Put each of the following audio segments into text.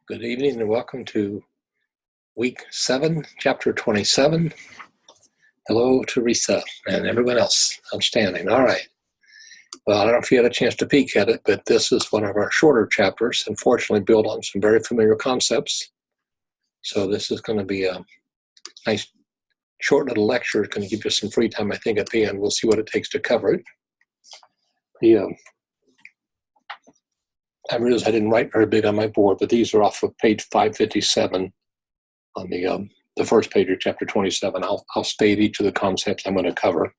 Good evening and welcome to week 7, chapter 27. Hello, Teresa, and everyone else. Outstanding. All right. Well, I don't know if you had a chance to peek at it, but this is one of our shorter chapters, unfortunately built on some very familiar concepts. So this is going to be a nice short little lecture. It's going to give you some free time, I think, at the end. We'll see what it takes to cover it. I realize I didn't write very big on my board, but these are off of page 557 on the first page of chapter 27. I'll state each of the concepts I'm going to cover.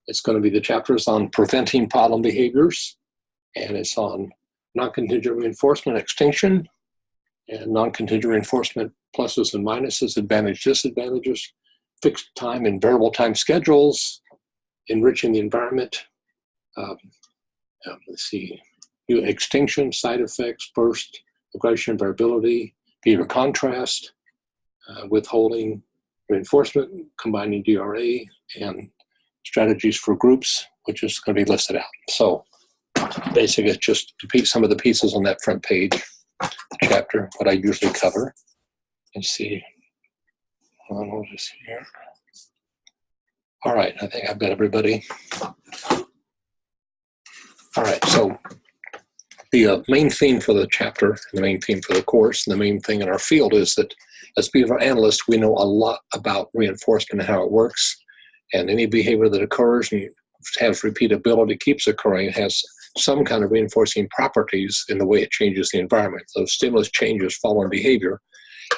It's going to be the chapters on preventing problem behaviors, and it's on non-contingent reinforcement extinction, and non-contingent reinforcement pluses and minuses, advantage, disadvantages, fixed time and variable time schedules, enriching the environment. Let's see. Extinction, side effects, burst, aggression, variability, behavior contrast, withholding, reinforcement, combining DRA, and strategies for groups, which is going to be listed out. So basically, it's just repeat some of the pieces on that front page, the chapter, what I usually cover. Let's see. We'll just see here. All right, I think I've got everybody. All right, so the main theme for the chapter, and the main theme for the course, and the main thing in our field is that as behavior analysts, we know a lot about reinforcement and how it works. And any behavior that occurs and has repeatability, keeps occurring, has some kind of reinforcing properties in the way it changes the environment. Those stimulus changes following behavior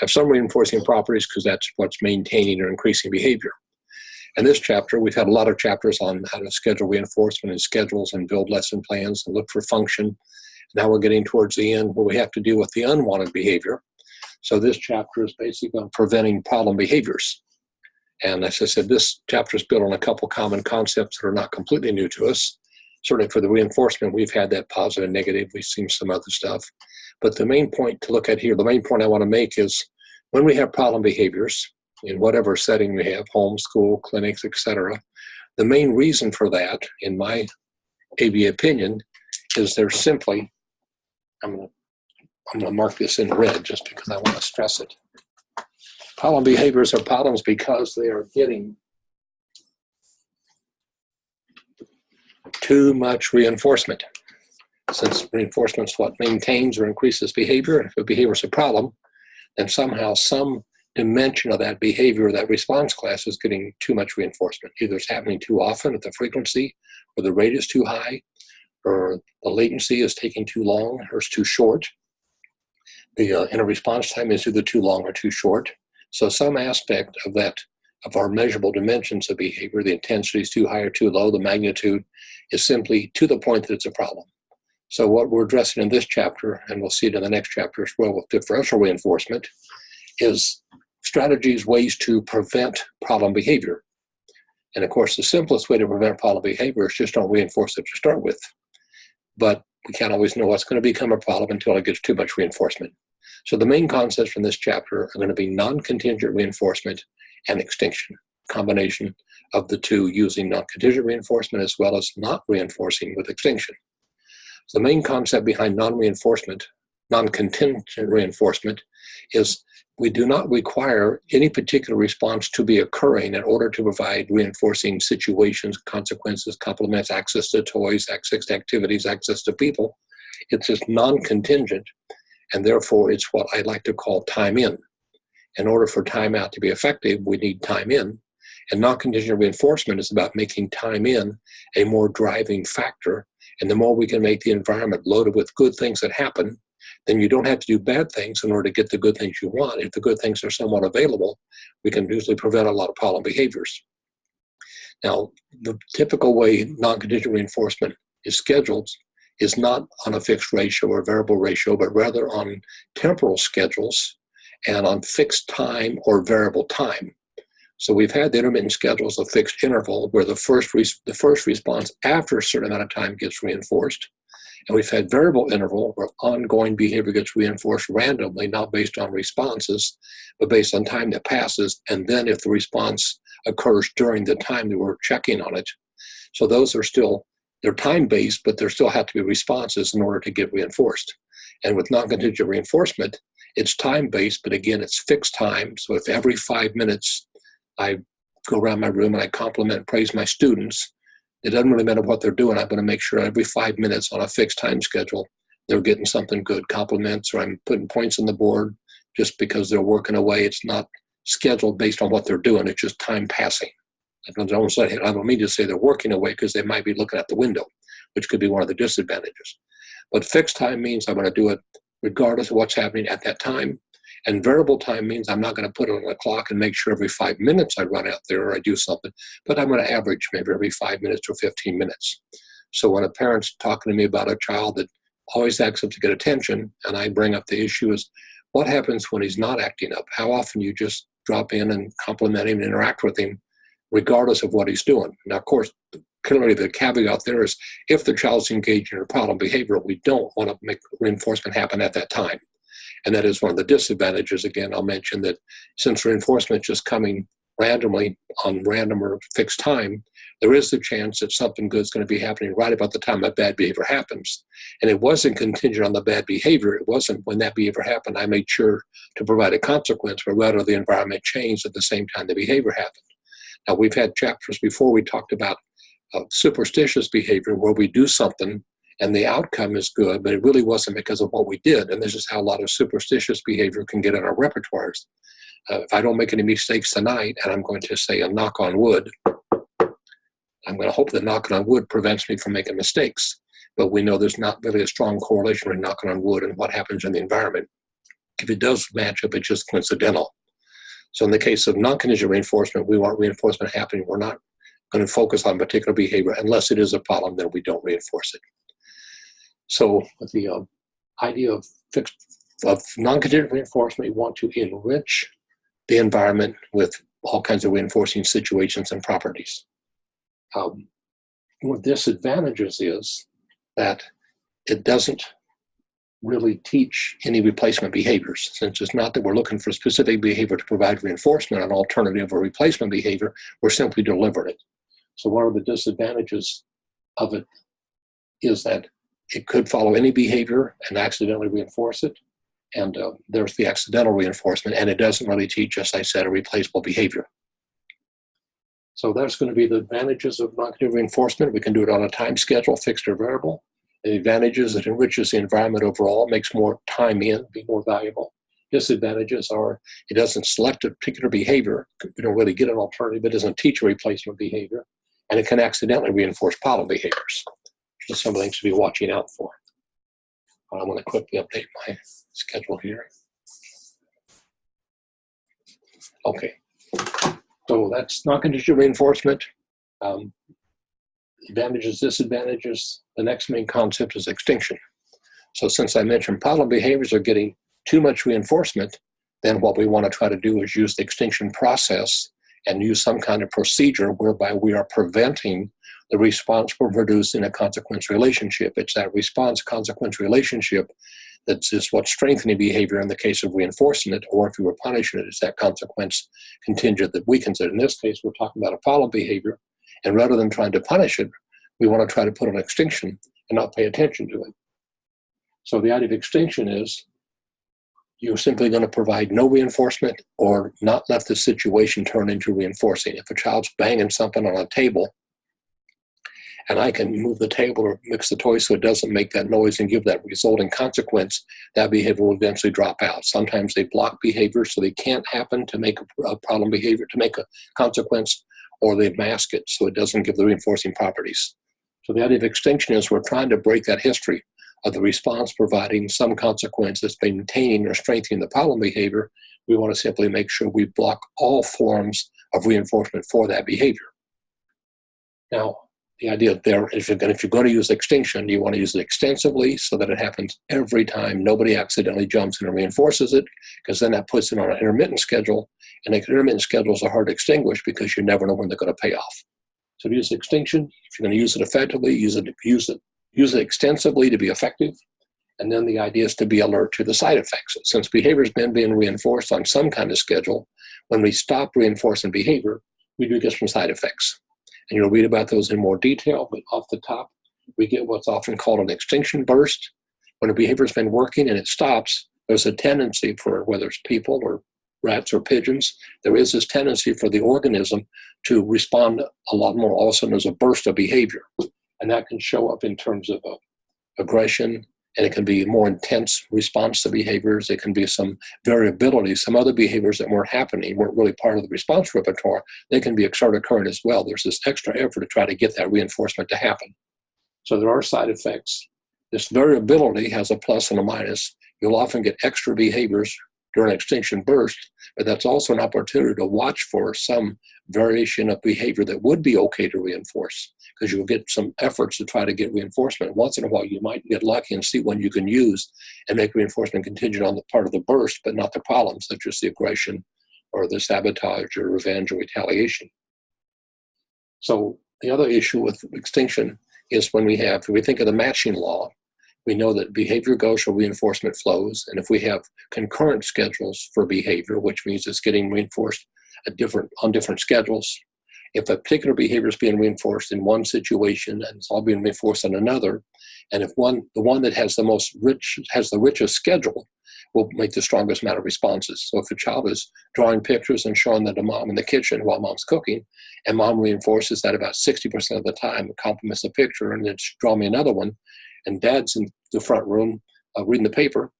have some reinforcing properties because that's what's maintaining or increasing behavior. In this chapter, we've had a lot of chapters on how to schedule reinforcement and schedules and build lesson plans and look for function. Now we're getting towards the end where we have to deal with the unwanted behavior. So this chapter is basically on preventing problem behaviors. And as I said, this chapter is built on a couple common concepts that are not completely new to us. Certainly for the reinforcement, we've had that positive and negative. We've seen some other stuff. But the main point to look at here, the main point I want to make is when we have problem behaviors, in whatever setting we have, home, school, clinics, etc., the main reason for that, in my ABA opinion, is they're simply, I'm going to mark this in red just because I want to stress it. Problem behaviors are problems because they are getting too much reinforcement. Since reinforcement is what maintains or increases behavior, and if a behavior is a problem, then somehow some dimension of that behavior, that response class, is getting too much reinforcement. Either it's happening too often at the frequency, or the rate is too high, or the latency is taking too long or it's too short. The inner response time is either too long or too short. So some aspect of that, of our measurable dimensions of behavior, the intensity is too high or too low, the magnitude is simply to the point that it's a problem. So what we're addressing in this chapter, and we'll see it in the next chapter as well with differential reinforcement, is strategies, ways to prevent problem behavior. And of course, the simplest way to prevent problem behavior is just don't reinforce it to start with. But we can't always know what's going to become a problem until it gets too much reinforcement. So the main concepts from this chapter are going to be non-contingent reinforcement and extinction, combination of the two using non-contingent reinforcement as well as not reinforcing with extinction. So the main concept behind non-contingent reinforcement is we do not require any particular response to be occurring in order to provide reinforcing situations, consequences, complements, access to toys, access to activities, access to people. It's just non-contingent, and therefore it's what I like to call time in. In order for time out to be effective, we need time in. And non-contingent reinforcement is about making time in a more driving factor. And the more we can make the environment loaded with good things that happen, then you don't have to do bad things in order to get the good things you want. If the good things are somewhat available, we can usually prevent a lot of problem behaviors. Now, the typical way non-contingent reinforcement is scheduled is not on a fixed ratio or variable ratio, but rather on temporal schedules and on fixed time or variable time. So we've had the intermittent schedules of fixed interval where the first response after a certain amount of time gets reinforced. And we've had variable interval where ongoing behavior gets reinforced randomly, not based on responses, but based on time that passes. And then if the response occurs during the time that we're checking on it. So those are still, they're time-based, but there still have to be responses in order to get reinforced. And with non-contingent reinforcement, It's time-based, but again, it's fixed time. So if every 5 minutes I go around my room and I compliment and praise my students, it doesn't really matter what they're doing. I'm going to make sure every 5 minutes on a fixed time schedule, they're getting something good, compliments, or I'm putting points on the board just because they're working away. It's not scheduled based on what they're doing. It's just time passing. I don't mean to say they're working away because they might be looking at the window, which could be one of the disadvantages. But fixed time means I'm going to do it regardless of what's happening at that time. And variable time means I'm not going to put it on the clock and make sure every 5 minutes I run out there or I do something, but I'm going to average maybe every 5 minutes or 15 minutes. So when a parent's talking to me about a child that always acts up to get attention, and I bring up the issue is, what happens when he's not acting up? How often you just drop in and compliment him and interact with him regardless of what he's doing? Now, of course, clearly the caveat there is if the child's engaged in a problem behavior, we don't want to make reinforcement happen at that time. And that is one of the disadvantages. Again, I'll mention that since reinforcement is just coming randomly on random or fixed time, there is the chance that something good is going to be happening right about the time that bad behavior happens. And it wasn't contingent on the bad behavior. It wasn't when that behavior happened, I made sure to provide a consequence, but rather the environment changed at the same time the behavior happened. Now, we've had chapters before we talked about superstitious behavior where we do something and the outcome is good, but it really wasn't because of what we did. And this is how a lot of superstitious behavior can get in our repertoires. If I don't make any mistakes tonight, and I'm going to say a knock on wood, I'm going to hope that knocking on wood prevents me from making mistakes. But we know there's not really a strong correlation between knocking on wood and what happens in the environment. If it does match up, it's just coincidental. So in the case of non-contingent reinforcement, we want reinforcement happening. We're not going to focus on particular behavior unless it is a problem, then we don't reinforce it. So with the idea of non-contingent reinforcement, we want to enrich the environment with all kinds of reinforcing situations and properties. One disadvantages is that it doesn't really teach any replacement behaviors. Since it's not that we're looking for specific behavior to provide reinforcement, an alternative or replacement behavior, we're simply delivering it. So one of the disadvantages of it is that it could follow any behavior and accidentally reinforce it. And there's the accidental reinforcement, and it doesn't really teach, as I said, a replaceable behavior. So that's going to be the advantages of non-contingent reinforcement. We can do it on a time schedule, fixed or variable. The advantages, it enriches the environment overall, makes more time in, be more valuable. Disadvantages are it doesn't select a particular behavior. We don't really get an alternative. It doesn't teach a replacement behavior. And it can accidentally reinforce problem behaviors. Just some things to be watching out for. I'm going to quickly update my schedule here. Okay, so that's non-contingent reinforcement. Advantages, disadvantages. The next main concept is extinction. So since I mentioned problem behaviors are getting too much reinforcement, then what we want to try to do is use the extinction process and use some kind of procedure whereby we are preventing the response from producing a consequence relationship. It's that response-consequence relationship that's just what's strengthening behavior in the case of reinforcing it, or if you were punishing it, it's that consequence contingent that weakens it. In this case, we're talking about a problem behavior, and rather than trying to punish it, we want to try to put an extinction and not pay attention to it. So the idea of extinction is you're simply going to provide no reinforcement or not let the situation turn into reinforcing. If a child's banging something on a table, and I can move the table or mix the toy so it doesn't make that noise and give that resulting consequence, that behavior will eventually drop out. Sometimes they block behavior so they can't happen to make a problem behavior, to make a consequence, or they mask it so it doesn't give the reinforcing properties. So the idea of extinction is we're trying to break that history of the response providing some consequence that's maintaining or strengthening the problem behavior. We want to simply make sure we block all forms of reinforcement for that behavior. Now, the idea there, if you're going to use extinction, you want to use it extensively so that it happens every time. Nobody accidentally jumps in and reinforces it, because then that puts it on an intermittent schedule, and intermittent schedules are hard to extinguish because you never know when they're going to pay off. So to use extinction, if you're going to use it effectively, use it extensively to be effective, and then the idea is to be alert to the side effects. Since behavior has been being reinforced on some kind of schedule, when we stop reinforcing behavior, we do get some side effects. And you'll read about those in more detail, but off the top, we get what's often called an extinction burst. When a behavior has been working and it stops, there's a tendency for, whether it's people or rats or pigeons, there is this tendency for the organism to respond a lot more often as a burst of behavior. And that can show up in terms of aggression, and it can be more intense response to behaviors. It can be some variability, some other behaviors that weren't happening, weren't really part of the response repertoire. They can start occurring as well. There's this extra effort to try to get that reinforcement to happen. So there are side effects. This variability has a plus and a minus. You'll often get extra behaviors during extinction burst, but that's also an opportunity to watch for some variation of behavior that would be okay to reinforce, because you'll get some efforts to try to get reinforcement. Once in a while, you might get lucky and see one you can use and make reinforcement contingent on the part of the burst, but not the problem, such as the aggression or the sabotage or revenge or retaliation. So the other issue with extinction is when we think of the matching law, we know that behavior goes where reinforcement flows. And if we have concurrent schedules for behavior, which means it's getting reinforced on different schedules, if a particular behavior is being reinforced in one situation and it's all being reinforced in another, and if the one that has the richest schedule will make the strongest amount of responses. So if a child is drawing pictures and showing that to mom in the kitchen while mom's cooking, and mom reinforces that about 60% of the time, compliments the picture, and then draw me another one, and dad's in the front room reading the paper,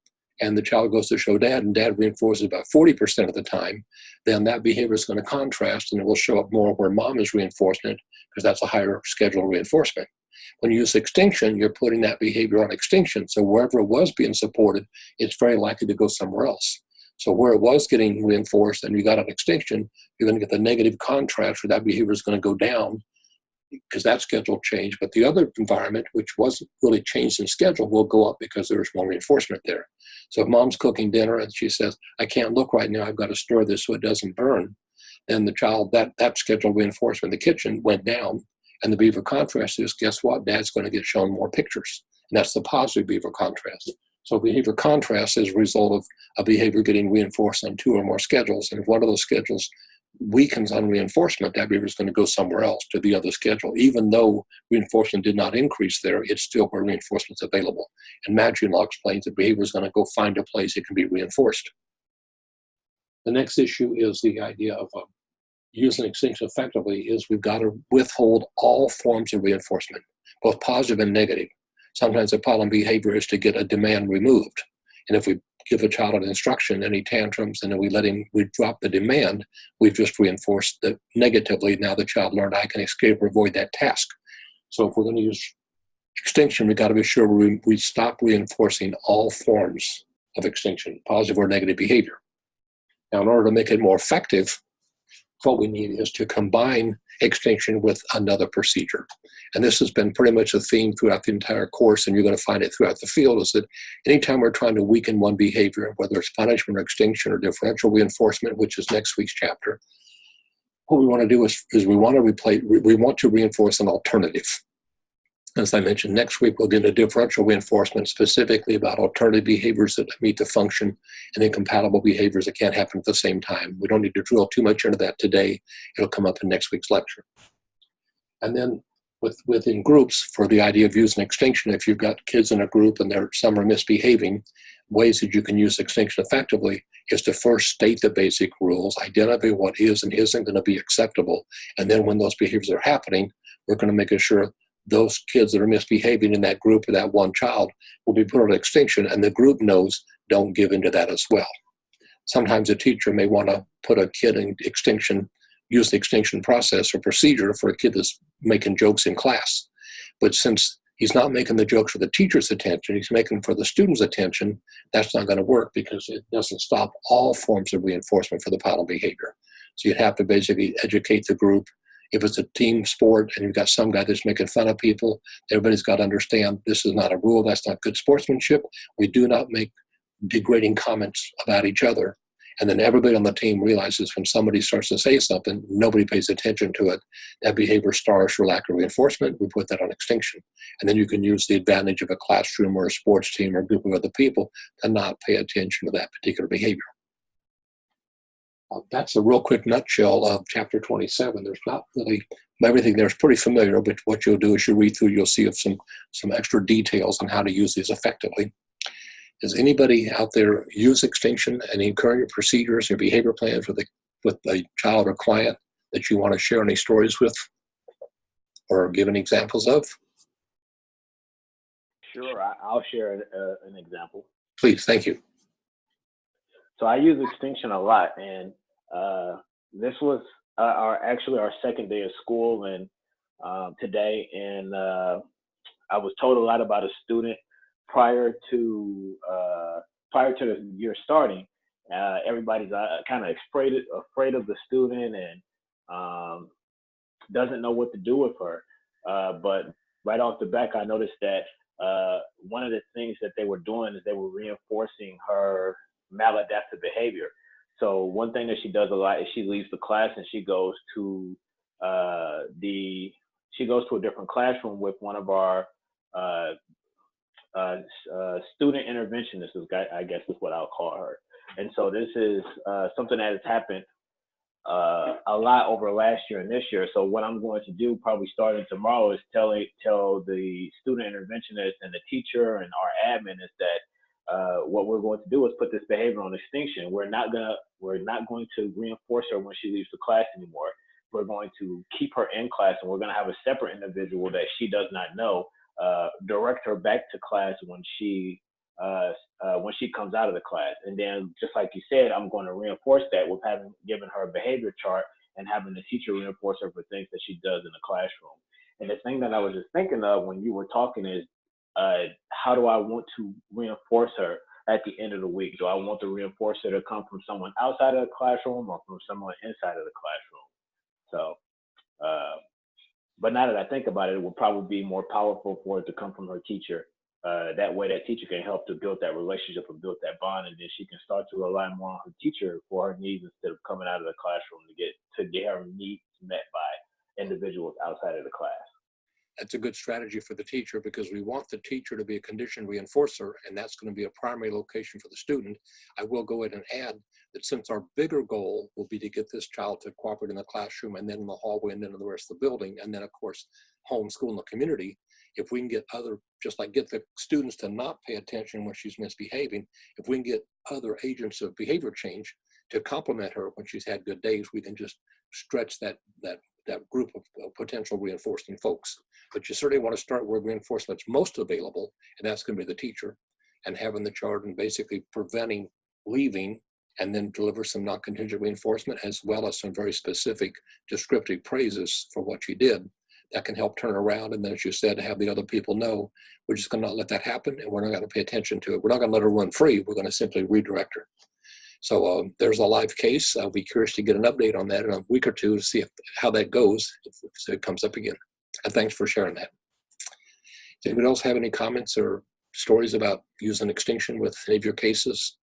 and the child goes to show dad, and dad reinforces about 40% of the time, then that behavior is going to contrast, and it will show up more where mom is reinforcing it, because that's a higher scheduled reinforcement. When you use extinction, you're putting that behavior on extinction. So wherever it was being supported, it's very likely to go somewhere else. So where it was getting reinforced and you got an extinction, you're going to get the negative contrast where that behavior is going to go down because that schedule changed. But the other environment, which wasn't really changed in schedule, will go up because there's more reinforcement there. So if mom's cooking dinner and she says, I can't look right now, I've got to stir this so it doesn't burn, then the child, that scheduled reinforcement in the kitchen went down. And the behavior contrast is, guess what? Dad's going to get shown more pictures. And that's the positive behavior contrast. So behavior contrast is a result of a behavior getting reinforced on two or more schedules. And if one of those schedules weakens on reinforcement, that behavior is going to go somewhere else to the other schedule. Even though reinforcement did not increase there, it's still where reinforcement is available. And matching law explains that behavior is going to go find a place it can be reinforced. The next issue is the idea of using extinction effectively is we've got to withhold all forms of reinforcement, both positive and negative. Sometimes the problem behavior is to get a demand removed. And if we give a child an instruction and he tantrums and then we drop the demand, we've just reinforced that negatively. Now the child learned I can escape or avoid that task. So if we're going to use extinction, we've got to be sure we stop reinforcing all forms of extinction, positive or negative behavior. Now, in order to make it more effective, what we need is to combine extinction with another procedure. And this has been pretty much a theme throughout the entire course, and you're going to find it throughout the field, is that anytime we're trying to weaken one behavior, whether it's punishment or extinction or differential reinforcement, which is next week's chapter, what we want to do is we want to reinforce an alternative. As I mentioned, next week we'll get into differential reinforcement, specifically about alternative behaviors that meet the function and incompatible behaviors that can't happen at the same time. We don't need to drill too much into that today. It'll come up in next week's lecture. And then within groups, for the idea of using extinction, if you've got kids in a group and some are misbehaving, ways that you can use extinction effectively is to first state the basic rules, identify what is and isn't going to be acceptable, and then when those behaviors are happening, we're going to make sure those kids that are misbehaving in that group or that one child will be put on extinction, and the group knows don't give into that as well. Sometimes a teacher may want to put a kid in extinction, use the extinction process or procedure for a kid that's making jokes in class. But since he's not making the jokes for the teacher's attention, he's making for the student's attention, that's not going to work because it doesn't stop all forms of reinforcement for the pattern behavior. So you'd have to basically educate the group. If it's a team sport and you've got some guy that's making fun of people, everybody's got to understand this is not a rule. That's not good sportsmanship. We do not make degrading comments about each other. And then everybody on the team realizes when somebody starts to say something, nobody pays attention to it. That behavior stars for lack of reinforcement. We put that on extinction. And then you can use the advantage of a classroom or a sports team or a group of other people to not pay attention to that particular behavior. That's a real quick nutshell of Chapter 27. There's not really everything there is pretty familiar, but what you'll do is you read through, you'll see some extra details on how to use these effectively. Does anybody out there use extinction and any current procedures or behavior plans with a child or client that you want to share any stories with or give any examples of? Sure, I'll share an example. Please, thank you. So I use extinction a lot, and this was actually our second day of school, and today, and I was told a lot about a student prior to the year starting. Everybody's kind of afraid of the student and doesn't know what to do with her. But right off the back, I noticed that one of the things that they were doing is they were reinforcing her maladaptive behavior. So one thing that she does a lot is she leaves the class and she goes to a different classroom with one of our student interventionists, I guess is what I'll call her. And so this is something that has happened a lot over last year and this year. So what I'm going to do probably starting tomorrow is tell the student interventionist and the teacher and our admin is that what we're going to do is put this behavior on extinction. We're not going to reinforce her when she leaves the class anymore. We're going to keep her in class, and we're going to have a separate individual that she does not know direct her back to class when she comes out of the class. And then, just like you said, I'm going to reinforce that with given her a behavior chart and having the teacher reinforce her for things that she does in the classroom. And the thing that I was just thinking of when you were talking is, how do I want to reinforce her at the end of the week? Do I want the reinforcer to come from someone outside of the classroom or from someone inside of the classroom? So, but now that I think about it, it would probably be more powerful for it to come from her teacher. That way that teacher can help to build that relationship and build that bond, and then she can start to rely more on her teacher for her needs instead of coming out of the classroom to get her needs met by individuals outside of the class. That's a good strategy for the teacher, because we want the teacher to be a conditioned reinforcer, and that's going to be a primary location for the student. I will go ahead and add that since our bigger goal will be to get this child to cooperate in the classroom and then in the hallway and then in the rest of the building, and then of course home, school, and the community, if we can get get the students to not pay attention when she's misbehaving, if we can get other agents of behavior change to complement her when she's had good days, we can just stretch that group of potential reinforcing folks. But you certainly want to start where reinforcement's most available, and that's going to be the teacher, and having the chart and basically preventing leaving, and then deliver some non-contingent reinforcement as well as some very specific descriptive praises for what she did. That can help turn around, and then, as you said, have the other people know we're just going to not let that happen, and we're not going to pay attention to it. We're not going to let her run free. We're going to simply redirect her. So there's a live case. I'll be curious to get an update on that in a week or two to see how that goes, if it comes up again. And thanks for sharing that. Does anybody else have any comments or stories about using extinction with any of your cases?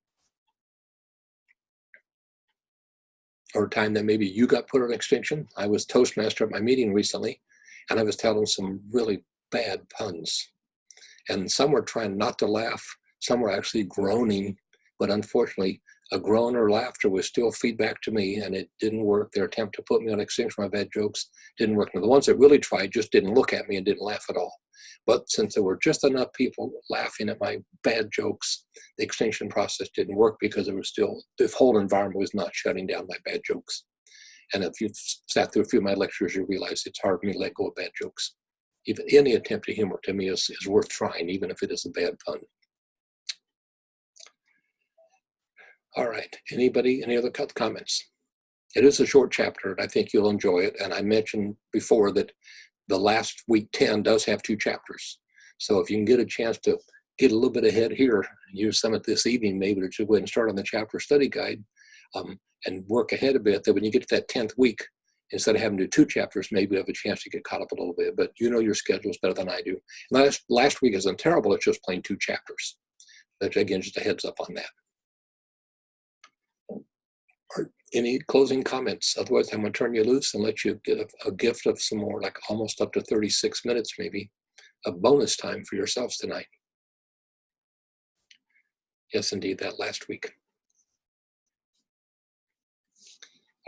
Or a time that maybe you got put on extinction? I was Toastmaster at my meeting recently, and I was telling some really bad puns. And some were trying not to laugh. Some were actually groaning, but unfortunately, a groan or laughter was still feedback to me, and it didn't work. Their attempt to put me on extinction for my bad jokes didn't work. Now, the ones that really tried just didn't look at me and didn't laugh at all. But since there were just enough people laughing at my bad jokes, the extinction process didn't work, because it was still, the whole environment was not shutting down my bad jokes. And if you've sat through a few of my lectures, you realize it's hard for me to let go of bad jokes. Even any attempt at humor to me is worth trying, even if it is a bad pun. All right, anybody, any other comments? It is a short chapter, and I think you'll enjoy it. And I mentioned before that the last week 10 does have 2 chapters. So if you can get a chance to get a little bit ahead here, use some of this evening maybe to go ahead and start on the chapter study guide and work ahead a bit, that when you get to that 10th week, instead of having to do 2 chapters, maybe you have a chance to get caught up a little bit. But you know your schedules better than I do. Last week isn't terrible, it's just plain 2 chapters. But again, just a heads up on that. Any closing comments? Otherwise, I'm going to turn you loose and let you get a gift of some more, like almost up to 36 minutes, maybe, of bonus time for yourselves tonight. Yes, indeed, that last week.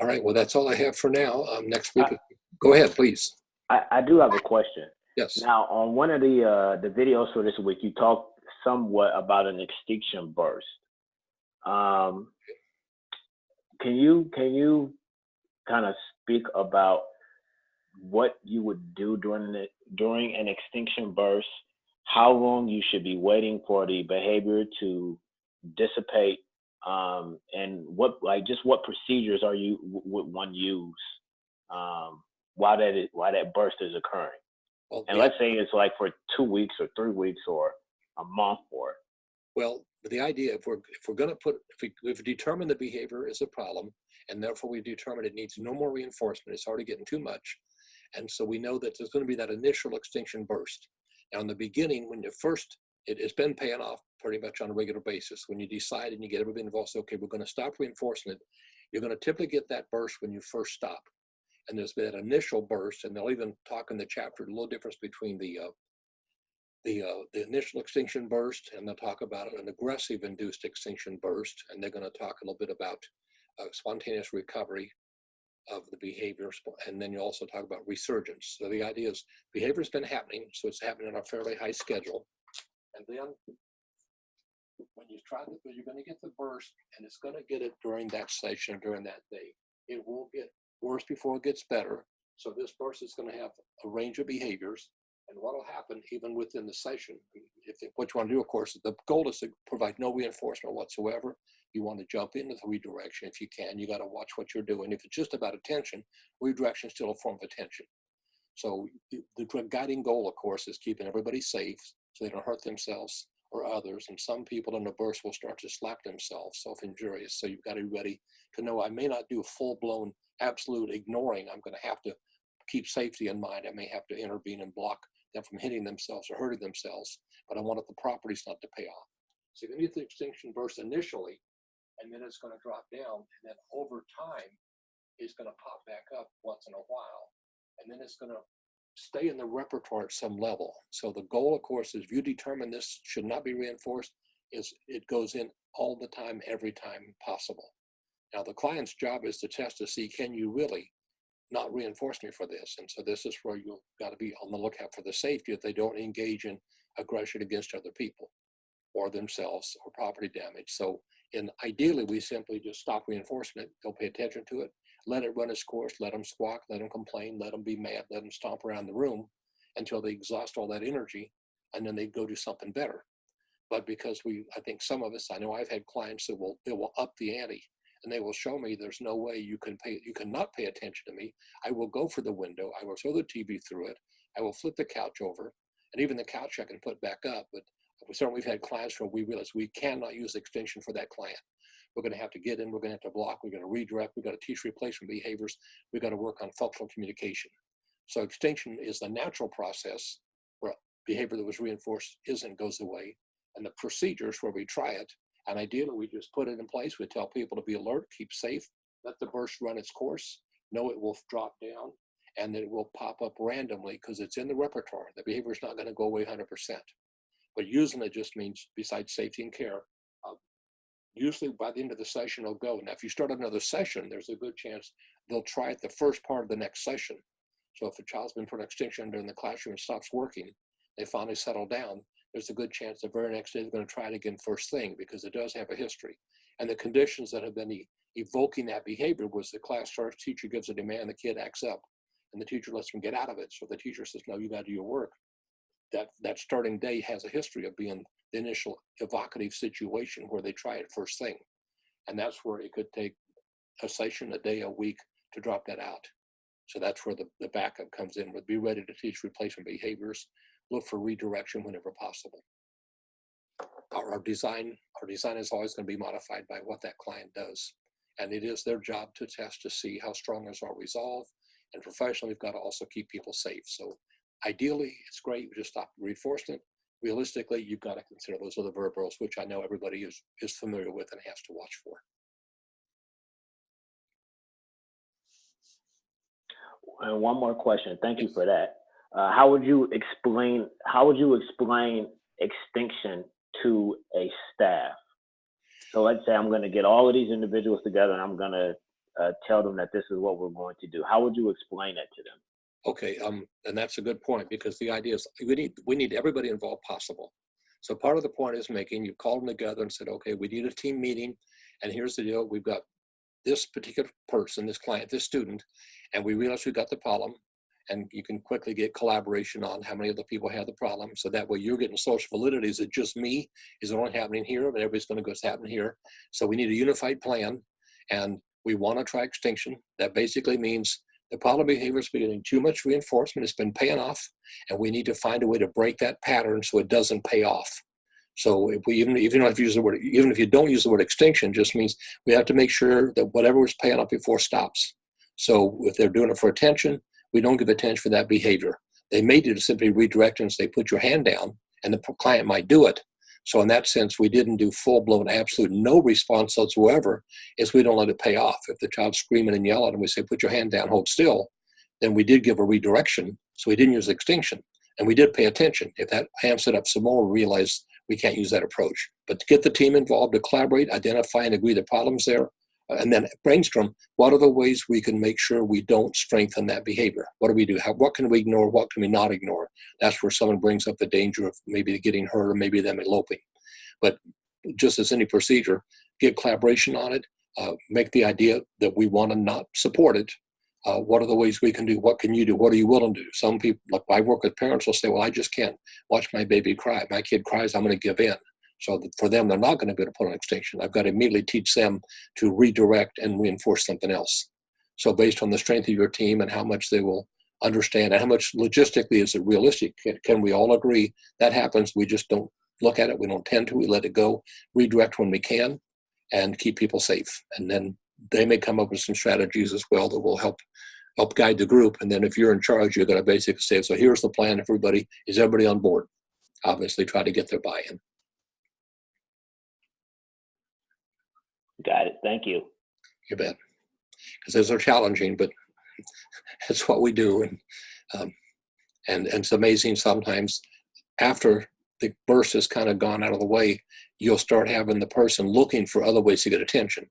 All right, well, that's all I have for now. Next week, go ahead, please. I do have a question. Yes. Now, on one of the videos for this week, you talked somewhat about an extinction burst. Can you kind of speak about what you would do during an extinction burst, how long you should be waiting for the behavior to dissipate, and what procedures would one use while that burst is occurring? Well, And let's say it's like for 2 weeks or 3 weeks or a month or. Well, the idea, if we're going to if we determine the behavior is a problem, and therefore we determine it needs no more reinforcement, it's already getting too much, and so we know that there's going to be that initial extinction burst. Now, in the beginning, when you first, it's been paying off pretty much on a regular basis. When you decide and you get everybody involved, so, okay, we're going to stop reinforcing it, you're going to typically get that burst when you first stop. And there's been that initial burst, and they'll even talk in the chapter a little difference between the initial extinction burst, and they'll talk about an aggressive induced extinction burst, and they're going to talk a little bit about spontaneous recovery of the behavior, and then you also talk about resurgence. So the idea is behavior's been happening, so it's happening on a fairly high schedule, and then when you try to, you're going to get the burst, and it's going to get it during that session, during that day. It will get worse before it gets better. So this burst is going to have a range of behaviors, and what will happen even within the session, what you want to do, of course, the goal is to provide no reinforcement whatsoever. You want to jump into the redirection if you can. You got to watch what you're doing. If it's just about attention, redirection is still a form of attention. So the guiding goal, of course, is keeping everybody safe so they don't hurt themselves or others. And some people in the burst will start to slap themselves, self-injurious. So you've got to be ready to know I may not do full-blown absolute ignoring. I'm going to have to keep safety in mind. I may have to intervene and block them from hitting themselves or hurting themselves, but I wanted the properties not to pay off. So you're going to get the extinction burst initially, and then it's going to drop down, and then over time, it's going to pop back up once in a while, and then it's going to stay in the repertoire at some level. So the goal, of course, is if you determine this should not be reinforced, is it goes in all the time, every time possible. Now, the client's job is to test to see, can you really not reinforce me for this? And so this is where you've got to be on the lookout for the safety if they don't engage in aggression against other people or themselves or property damage. So ideally, we simply just stop reinforcing it. They'll pay attention to it, let it run its course, let them squawk, let them complain, let them be mad, let them stomp around the room until they exhaust all that energy, and then they go do something better. But because I think some of us, I know I've had clients that they will up the ante, and they will show me there's no way you cannot pay attention to me. I will go for the window. I will throw the TV through it. I will flip the couch over, and even the couch I can put back up. But certainly we've had clients where we realize we cannot use extinction for that client. We're going to have to get in. We're going to have to block. We're going to redirect. We've got to teach replacement behaviors. We've got to work on functional communication. So extinction is the natural process where behavior that was reinforced goes away, and the procedures where we try it. And ideally, we just put it in place. We tell people to be alert, keep safe, let the burst run its course, know it will drop down, and then it will pop up randomly because it's in the repertoire. The behavior is not going to go away 100%. But using it just means, besides safety and care, usually by the end of the session, it'll go. Now, if you start another session, there's a good chance they'll try it the first part of the next session. So if a child's been put in extinction during the classroom and stops working, they finally settle down, there's a good chance the very next day they're going to try it again first thing because it does have a history. And the conditions that have been evoking that behavior was the class starts, teacher gives a demand, the kid acts up, and the teacher lets them get out of it. So the teacher says, no, you got to do your work. That starting day has a history of being the initial evocative situation where they try it first thing. And that's where it could take a session, a day, a week to drop that out. So that's where the backup comes in, with be ready to teach replacement behaviors, look for redirection whenever possible. Our design is always going to be modified by what that client does. And it is their job to test to see how strong is our resolve. And professionally, we've got to also keep people safe. So ideally, it's great. You just stop reinforcement. Realistically, you've got to consider those other verbals, which I know everybody is familiar with and has to watch for. And one more question. Thank you for that. How would you explain extinction to a staff? So let's say I'm going to get all of these individuals together and I'm going to tell them that this is what we're going to do. How would you explain that to them? Okay, and that's a good point, because the idea is we need everybody involved possible. So part of the point is making, you called them together and said, okay, we need a team meeting, and here's the deal. We've got this particular person, this client, this student, and we realize we got the problem, and you can quickly get collaboration on how many other people have the problem. So that way you're getting social validity. Is it just me? Is it only happening here? But everybody's going to go, it's happening here. So we need a unified plan, and we want to try extinction. That basically means the problem behavior is getting too much reinforcement. It's been paying off, and we need to find a way to break that pattern so it doesn't pay off. So if we even if you don't use the word extinction, just means we have to make sure that whatever was paying off before stops. So if they're doing it for attention, we don't give attention for that behavior. They may do to simply redirect and say, put your hand down, and the client might do it. So in that sense, we didn't do full-blown absolute no response whatsoever, is we don't let it pay off. If the child's screaming and yelling and we say, put your hand down, hold still, then we did give a redirection. So we didn't use extinction, and we did pay attention. If that amps it up some more, we realize we can't use that approach. But to get the team involved, to collaborate, identify and agree the problems there, and then brainstorm, what are the ways we can make sure we don't strengthen that behavior? What do we do? What can we ignore? What can we not ignore? That's where someone brings up the danger of maybe getting hurt or maybe them eloping. But just as any procedure, get collaboration on it, make the idea that we want to not support it. What are the ways we can do? What can you do? What are you willing to do? Some people, like I work with parents, will say, well, I just can't watch my baby cry. My kid cries, I'm going to give in. So for them, they're not going to be able to put on extinction. I've got to immediately teach them to redirect and reinforce something else. So based on the strength of your team and how much they will understand and how much logistically is it realistic, can we all agree that happens? We just don't look at it. We don't tend to. We let it go, redirect when we can, and keep people safe. And then they may come up with some strategies as well that will help guide the group. And then if you're in charge, you're going to basically say, so here's the plan. Everybody, is everybody on board? Obviously try to get their buy-in. Got it. Thank you. You bet. Because those are challenging, but it's what we do. And it's amazing sometimes after the burst has kind of gone out of the way, you'll start having the person looking for other ways to get attention.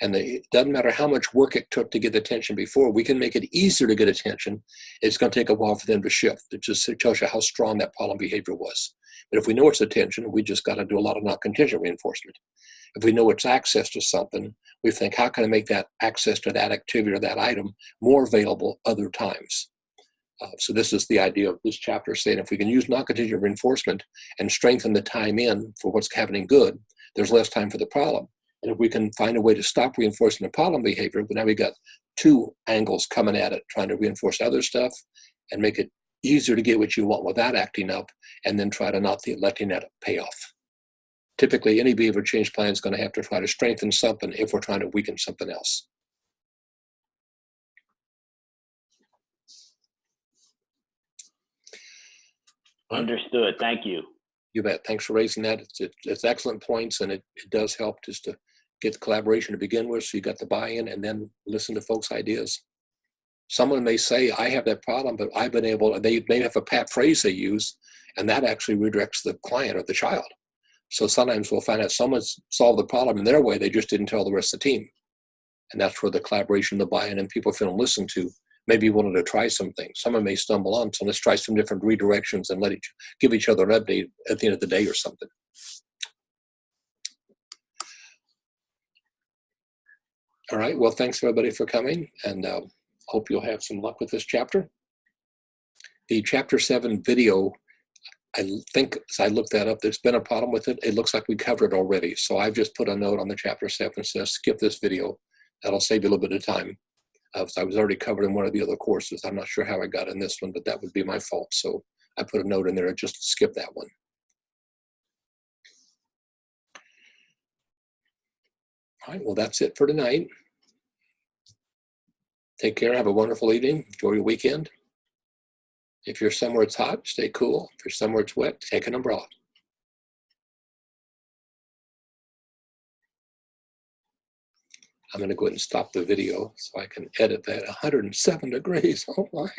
And it doesn't matter how much work it took to get attention before, we can make it easier to get attention. It's going to take a while for them to shift. It just tells you how strong that problem behavior was. But if we know it's attention, we just got to do a lot of non-contingent reinforcement. If we know it's access to something, we think, how can I make that access to that activity or that item more available other times? So this is the idea of this chapter, saying if we can use non-contingent reinforcement and strengthen the time in for what's happening good, there's less time for the problem. And if we can find a way to stop reinforcing the problem behavior, but now we got two angles coming at it, trying to reinforce other stuff and make it easier to get what you want without acting up, and then try to not letting that pay off. Typically, any behavior change plan is going to have to try to strengthen something if we're trying to weaken something else. Understood. Thank you. You bet. Thanks for raising that. It's excellent points, and it does help just to get the collaboration to begin with, so you got the buy-in, and then listen to folks' ideas. Someone may say, I have that problem, but I've been able, they may have a pat phrase they use, and that actually redirects the client or the child. So sometimes we'll find out someone's solved the problem in their way, they just didn't tell the rest of the team. And that's where the collaboration, the buy-in, and people feeling listened to, maybe wanted to try some things. Someone may stumble on, so let's try some different redirections and give each other an update at the end of the day or something. All right, well, thanks everybody for coming, and hope you'll have some luck with this chapter. The Chapter 7 video, I think, as I looked that up, there's been a problem with it. It looks like we covered it already. So I've just put a note on the Chapter 7 that says, skip this video. That'll save you a little bit of time. So I was already covered in one of the other courses. I'm not sure how I got in this one, but that would be my fault. So I put a note in there and just skip that one. All right, well, that's it for tonight. Take care. Have a wonderful evening. Enjoy your weekend. If you're somewhere it's hot, stay cool. If you're somewhere it's wet, take an umbrella. I'm going to go ahead and stop the video so I can edit that. 107 degrees. Oh my.